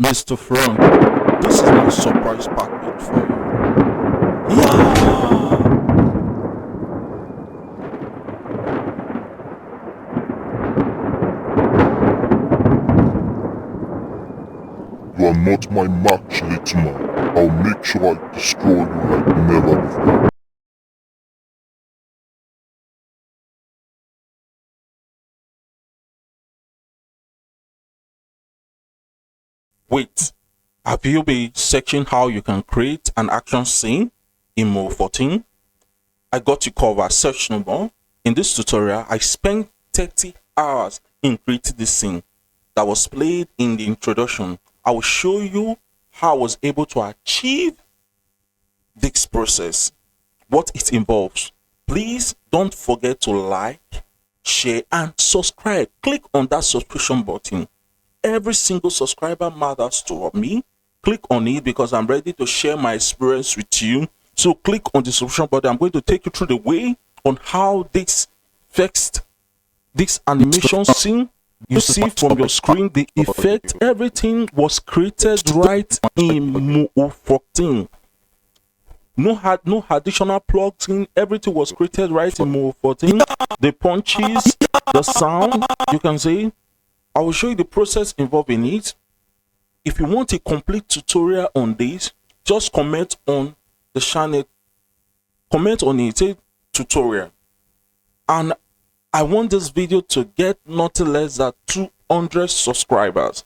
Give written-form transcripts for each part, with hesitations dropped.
Mr. Frank, this is my surprise package for you. Yeah! You are not my match, little man. I'll make sure I destroy you like never before. Wait, have you been searching how you can create an action scene in Moho14? I got you covered. Search no more. In this tutorial, I spent 30 hours in creating this scene that was played in the introduction. I will show you how I was able to achieve this process, what it involves. Please don't forget to like, share, and subscribe. Click on that subscription button. Every single subscriber matters to me. Click on it because I'm ready to share my experience with you. So click on the subscription button. I'm going to take you through the way on how this fixed this animation scene you see from your screen, the effect, everything was created right in Moho14. No additional plugs in. Everything was created right in Moho14. The punches, the sound, you can see. I will show you the process involved in it. If you want a complete tutorial on this, just comment on the channel. Comment on it, say tutorial. And I want this video to get nothing less than 200 subscribers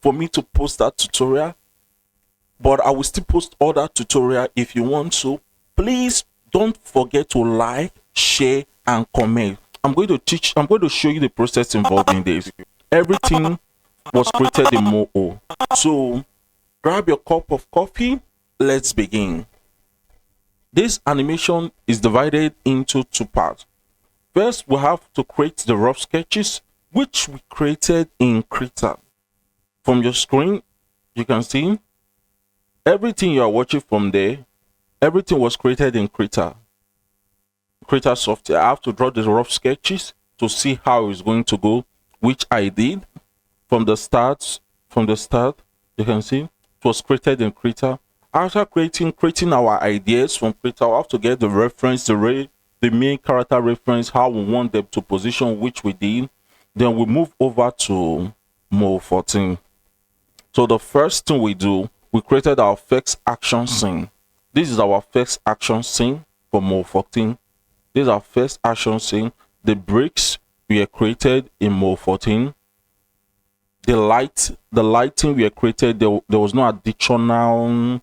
for me to post that tutorial. But I will still post other tutorial if you want to. Please don't forget to like, share, and comment. I'm going to show you the process involved in this. Everything was created in Moho. So grab your cup of coffee. Let's begin. This animation is divided into two parts. First, we have to create the rough sketches, which we created in Krita. From your screen, you can see everything you are watching from there. Everything was created in Krita software. I have to draw the rough sketches to see how it's going to go, which I did. From the start, you can see it was created in Krita. After creating our ideas from Krita, we have to get the reference, the main character reference, how we want them to position, which we did. Then we move over to Moho14. So the first thing we do, we created our first action scene. This is our first action scene for Moho14. This is our first action scene. The bricks were created in Moho14. The lighting we created, there was no additional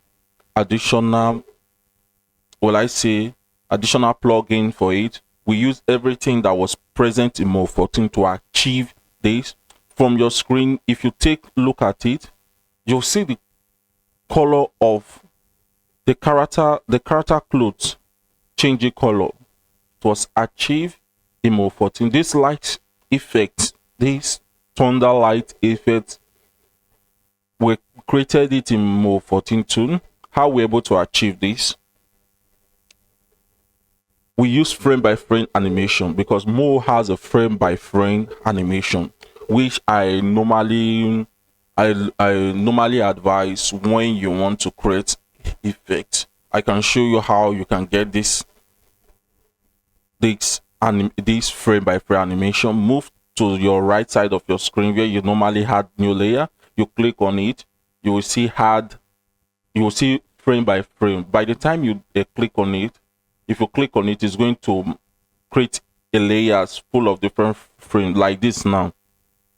plugin for it. We used everything that was present in Moho14 to achieve this. From your screen, if you take a look at it, you'll see the color of the character clothes changing color. It was achieved in Moho14. This light effect, this thunder light effect, we created it in Moho14 too. How we're able to achieve this? We use frame by frame animation because Moho has a frame by frame animation, which I normally advise when you want to create effect. I can show you how you can get this frame by frame animation. Move to your right side of your screen where you normally had new layer. You click on it, you will see frame by frame. By the time you click on it, if you click on it, it's going to create a layers full of different frames like this. Now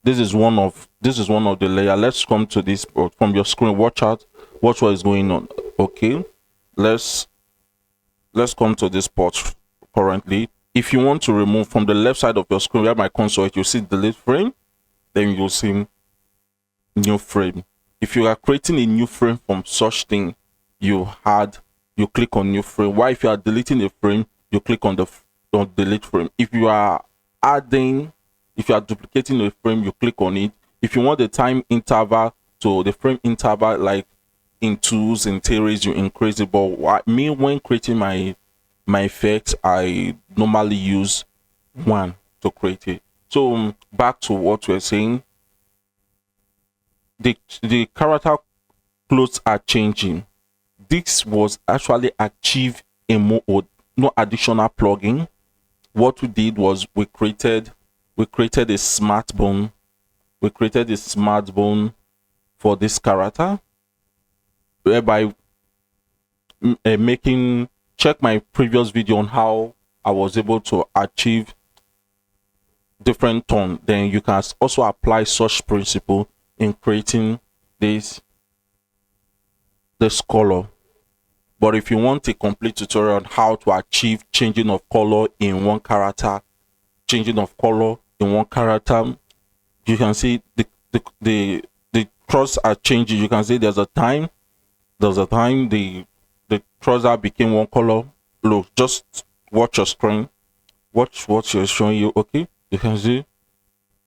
this is one of the layer. Let's come to this from your screen. Watch what is going on. Okay, let's come to this part currently. If you want to remove from the left side of your screen where my console, you see delete frame, then you'll see new frame. If you are creating a new frame from such thing, you click on new frame. Why? If you are deleting a frame, you click on the delete frame. If you are duplicating a frame, you click on it. If you want the time interval to the frame interval, like in twos and threes, you increase it. But when creating my effects, I normally use 1 to create it. So back to what we're saying. the character clothes are changing. This was actually achieved in Moho, no additional plugin. What we did was we created a smart bone. We created a smart bone for this character, whereby making, check my previous video on how I was able to achieve different tone. Then you can also apply such principle in creating this color. But if you want a complete tutorial on how to achieve changing of color in one character, you can see the cross are changing. You can see there's a time the trouser became one color. Look, just watch your screen, watch what you're showing you. Okay, you can see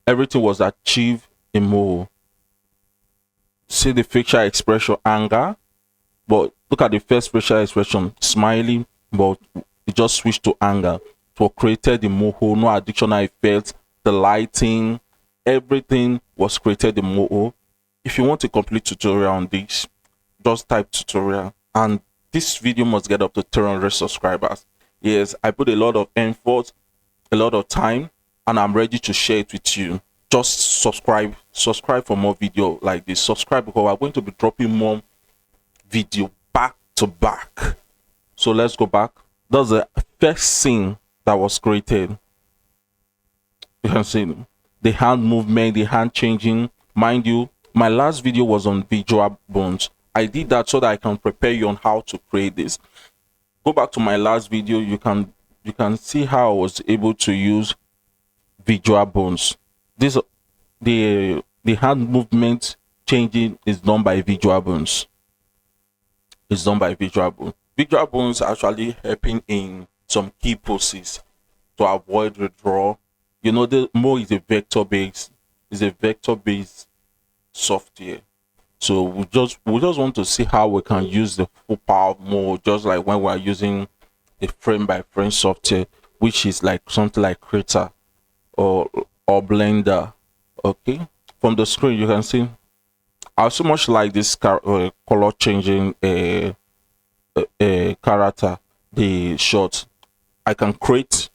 everything was achieved in Moho. See the facial expression, anger, but look at the first facial expression, smiling, but it just switched to anger. So created in Moho, no additional effects, the lighting, everything was created in Moho. If you want a complete tutorial on this, just type tutorial, and this video must get up to 300 subscribers. Yes, I put a lot of effort, a lot of time, and I'm ready to share it with you. Just subscribe for more video like this. Subscribe, because we're going to be dropping more video back to back. So let's go back. That's the first scene that was created. You can see the hand movement, the hand changing. Mind you, my last video was on visual bones. I did that so that I can prepare you on how to create this. Go back to my last video. You can see how I was able to use visual bones. This the hand movement changing is done by visual bones. It's done by visual bones. Visual bones are actually helping in some key poses to avoid redraw. You know, the Moho is a vector based software. So we just want to see how we can use the full power of Moho, just like when we're using a frame by frame software, which is like something like Creator or Blender. Okay, from the screen you can see I so much like this color changing a character, the shot. I can create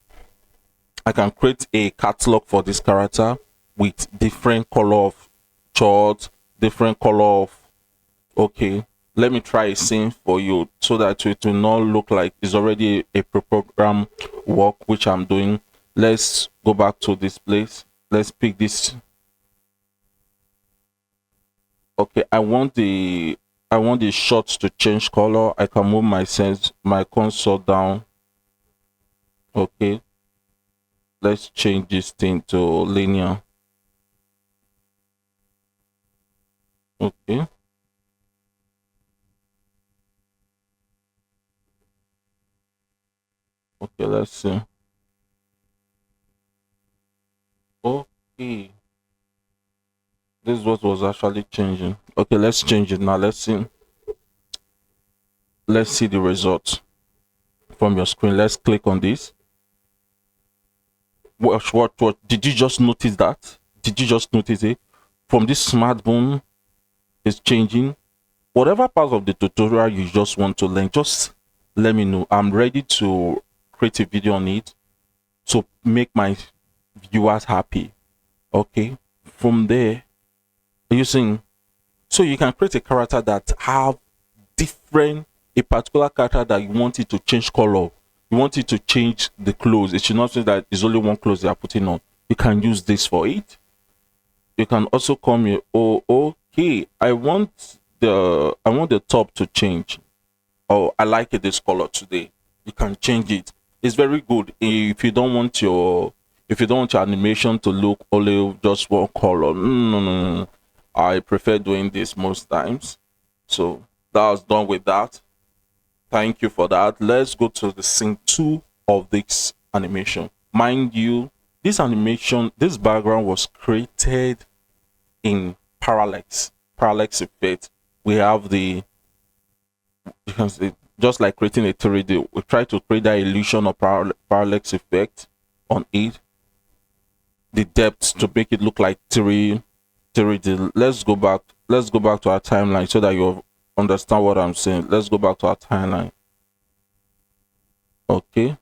a catalog for this character with different color of short, different color of. Okay, let me try a scene for you so that it will not look like it's already a pre-program work which I'm doing. Let's go back to this place. Let's pick this. Okay, I want the shots to change color. I can move my console down. Okay, let's change this thing to linear. Okay, let's see. Okay, this is what was actually changing. Okay, let's change it now. Let's see the result from your screen. Let's click on this. What did you just notice that? Did you just notice it? From this smartphone is changing. Whatever part of the tutorial you just want to learn, just let me know. I'm ready to create a video on it to make my viewers happy. Okay, from there, using, so you can create a character that have a particular character that you want it to change color. You want it to change the clothes. It should not say that it's only one clothes they are putting on. You can use this for it. You can also come here. Oh, okay, I want the top to change. Oh, I like it this color today. You can change it. It's very good if you don't want your animation to look only just one color. No. I prefer doing this most times. So that was done with that. Thank you for that. Let's go to the scene 2 of this animation. Mind you, this background was created in parallax effect. We have you can see, just like creating a 3D, we try to create that illusion of parallax effect on it. The depth to make it look like 3D. Let's go back. let's go back to our timeline so that you understand what I'm saying. Let's go back to our timeline. Okay,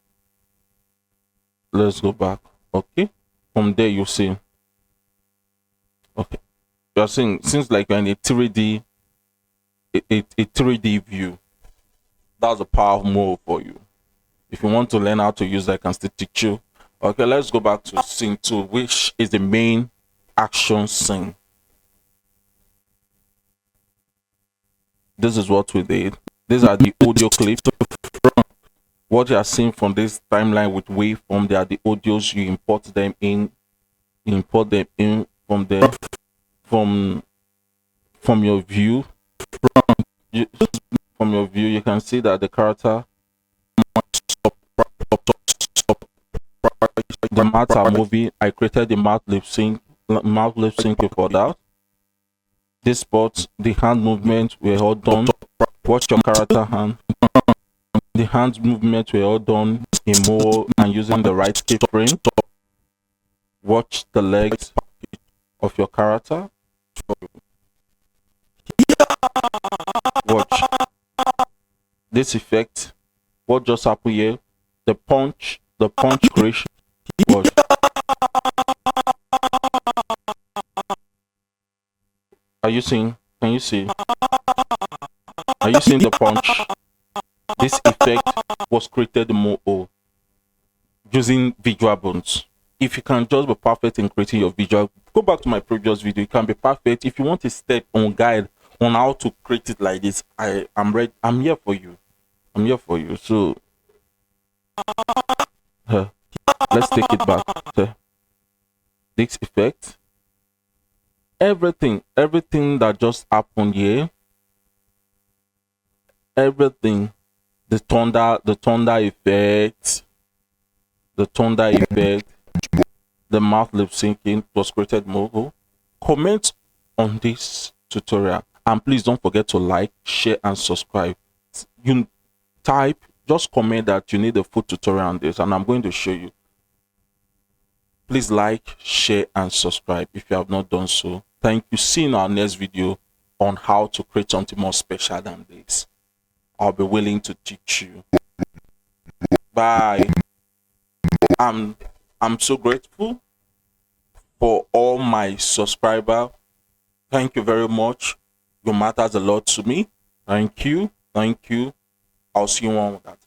let's go back. Okay, from there you see. Okay, you're seeing, since like you're in a 3D, a 3D view. That's the power of Moho for you. If you want to learn how to use that, I can still teach you. Okay, let's go back to scene 2, which is the main action scene. This is what we did. These are the audio clips. What you are seeing from this timeline with waveform, they are the audios. You import them in. You import them in from there, from your view. From your view, you can see that the character, the mats are moving. I created the mouth lip sync for that. This spot, the hand movement were all done. Watch your character hand. The hand movement were all done in Moho and using the right keyframe. Watch the legs of your character. Watch this effect. What just happened here? The punch creation. Watch. Are you seeing? Can you see? Are you seeing the punch? This effect was created in Moho using visual bones. If you can just be perfect in creating your visual, go back to my previous video. You can be perfect. If you want a step on guide on how to create it like this, I'm ready. I'm here for you. I'm here for you. So let's take it back. This effect. Everything that just happened here. Everything. The thunder effect. The mouth lip syncing was created Moho. Comment on this tutorial and please don't forget to like, share and subscribe. You type, just comment that you need a full tutorial on this and I'm going to show you. Please like, share and subscribe if you have not done so. Thank you. See you in our next video on how to create something more special than this. I'll be willing to teach you. Bye. I'm so grateful for all my subscribers. Thank you very much. You matters a lot to me. Thank you. I'll see you on with that.